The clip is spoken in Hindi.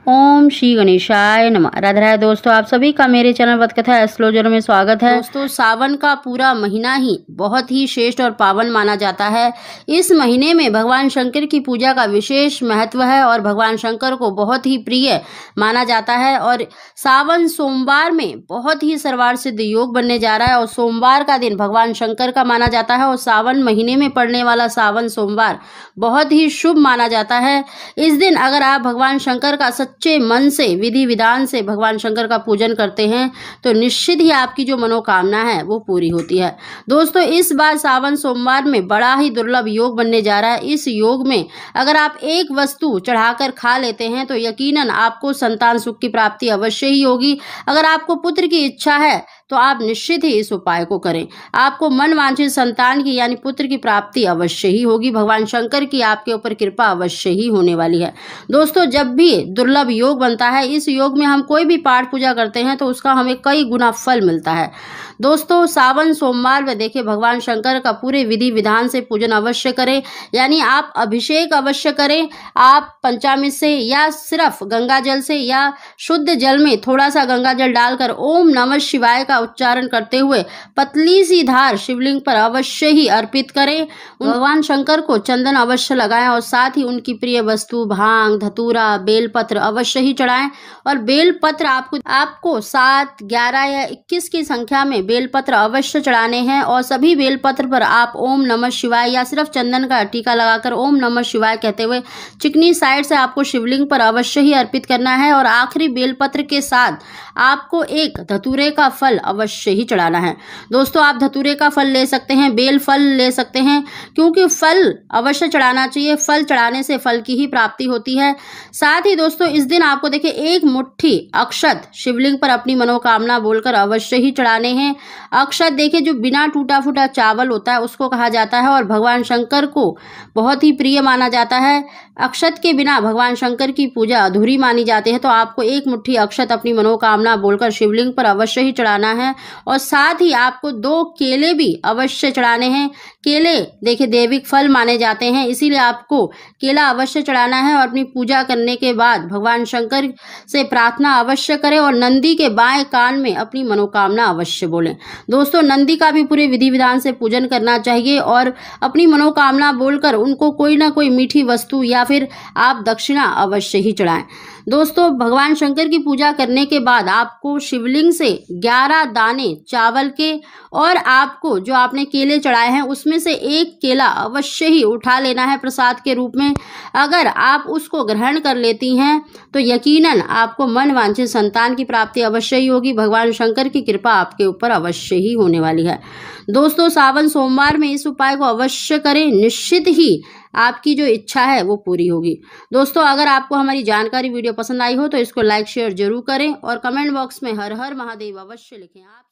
ओम श्री गणेशाय नमः। राधे राधे दोस्तों, आप सभी का मेरे चैनल वतकथा एस्ट्रोलॉजर में स्वागत है। दोस्तों, सावन का पूरा महीना ही बहुत ही श्रेष्ठ और पावन माना जाता है। इस महीने में भगवान शंकर की पूजा का विशेष महत्व है और भगवान शंकर को बहुत ही प्रिय माना जाता है। और सावन सोमवार में बहुत ही सर्वार सिद्ध योग बनने जा रहा है और सोमवार का दिन भगवान शंकर का माना जाता है और सावन महीने में पड़ने वाला सावन सोमवार बहुत ही शुभ माना जाता है। इस दिन अगर आप भगवान शंकर का सच्चे मन से विधि विधान से भगवान शंकर का पूजन करते हैं तो निश्चित ही आपकी जो मनोकामना है वो पूरी होती है। दोस्तों, इस बार सावन सोमवार में बड़ा ही दुर्लभ योग बनने जा रहा है। इस योग में अगर आप एक वस्तु चढ़ाकर खा लेते हैं तो यकीनन आपको संतान सुख की प्राप्ति अवश्य ही होगी। अगर आपको पुत्र की इच्छा है तो आप निश्चित ही इस उपाय को करें, आपको मन वांछित संतान की यानी पुत्र की प्राप्ति अवश्य ही होगी। भगवान शंकर की आपके ऊपर कृपा अवश्य ही होने वाली है। दोस्तों, जब भी दुर्लभ योग बनता है, इस योग में हम कोई भी पाठ पूजा करते हैं तो उसका हमें कई गुना फल मिलता है। दोस्तों, सावन सोमवार में देखिए भगवान शंकर का पूरे विधि विधान से पूजन अवश्य करें, यानी आप अभिषेक अवश्य करें। आप पंचामृत से या सिर्फ गंगा जल से या शुद्ध जल में थोड़ा सा गंगा जल डालकर ओम नमः शिवाय का उच्चारण करते हुए पतली सी धार शिवलिंग पर अवश्य ही अर्पित करें। भगवान शंकर को चंदन अवश्य लगाएं और साथ ही उनकी प्रिय वस्तु भांग, धतूरा, बेलपत्र अवश्य ही चढ़ाएं। और बेलपत्र आपको 7, 11 या 21 की संख्या में बेलपत्र अवश्य चढ़ाने हैं और सभी बेलपत्र पर आप ओम नमः शिवाय या सिर्फ चंदन का टीका लगाकर ओम नमः शिवाय कहते हुए चिकनी साइड से आपको शिवलिंग पर अवश्य ही अर्पित करना है। और आखिरी बेलपत्र के साथ आपको एक धतूरे का फल अवश्य ही चढ़ाना है। दोस्तों, आप धतूरे का फल ले सकते हैं, बेल फल ले सकते हैं, क्योंकि फल अवश्य चढ़ाना चाहिए। फल चढ़ाने से फल की ही प्राप्ति होती है। साथ ही दोस्तों, इस दिन आपको देखिए एक मुट्ठी अक्षत शिवलिंग पर अपनी मनोकामना बोलकर अवश्य ही चढ़ाने हैं। अक्षत देखिए जो बिना टूटा फूटा चावल होता है उसको कहा जाता है और भगवान शंकर को बहुत ही प्रिय माना जाता है। अक्षत के बिना भगवान शंकर की पूजा अधूरी मानी जाती है। तो आपको एक मुट्ठी अक्षत अपनी मनोकामना बोलकर शिवलिंग पर अवश्य ही चढ़ाना है और साथ ही आपको 2 केले भी अवश्य चढ़ाने हैं। केले देखिए दैविक फल माने जाते हैं, इसीलिए आपको केला अवश्य चढ़ाना है। और अपनी पूजा करने के बाद भगवान शंकर से प्रार्थना अवश्य करें और नंदी के बाएं कान में अपनी मनोकामना अवश्य बोलें। दोस्तों, नंदी का भी पूरे विधि विधान से पूजन करना चाहिए और अपनी मनोकामना बोलकर उनको कोई ना कोई मीठी वस्तु या फिर आप दक्षिणा अवश्य ही चढ़ाएं। दोस्तों, भगवान शंकर की पूजा करने के बाद आपको शिवलिंग से 11 दाने चावल के और आपको जो आपने केले चढ़ाए हैं उसमें से एक केला अवश्य ही उठा लेना है प्रसाद के रूप में। अगर आप उसको ग्रहण कर लेती हैं तो यकीनन आपको मन वांछित संतान की प्राप्ति अवश्य ही होगी। भगवान शंकर की कृपा आपके ऊपर अवश्य ही होने वाली है। दोस्तों, सावन सोमवार में इस उपाय को अवश्य करें, निश्चित ही आपकी जो इच्छा है वो पूरी होगी। दोस्तों, अगर आपको हमारी जानकारी वीडियो पसंद आई हो तो इसको लाइक शेयर जरूर करें और कमेंट बॉक्स में हर हर महादेव अवश्य लिखें। आप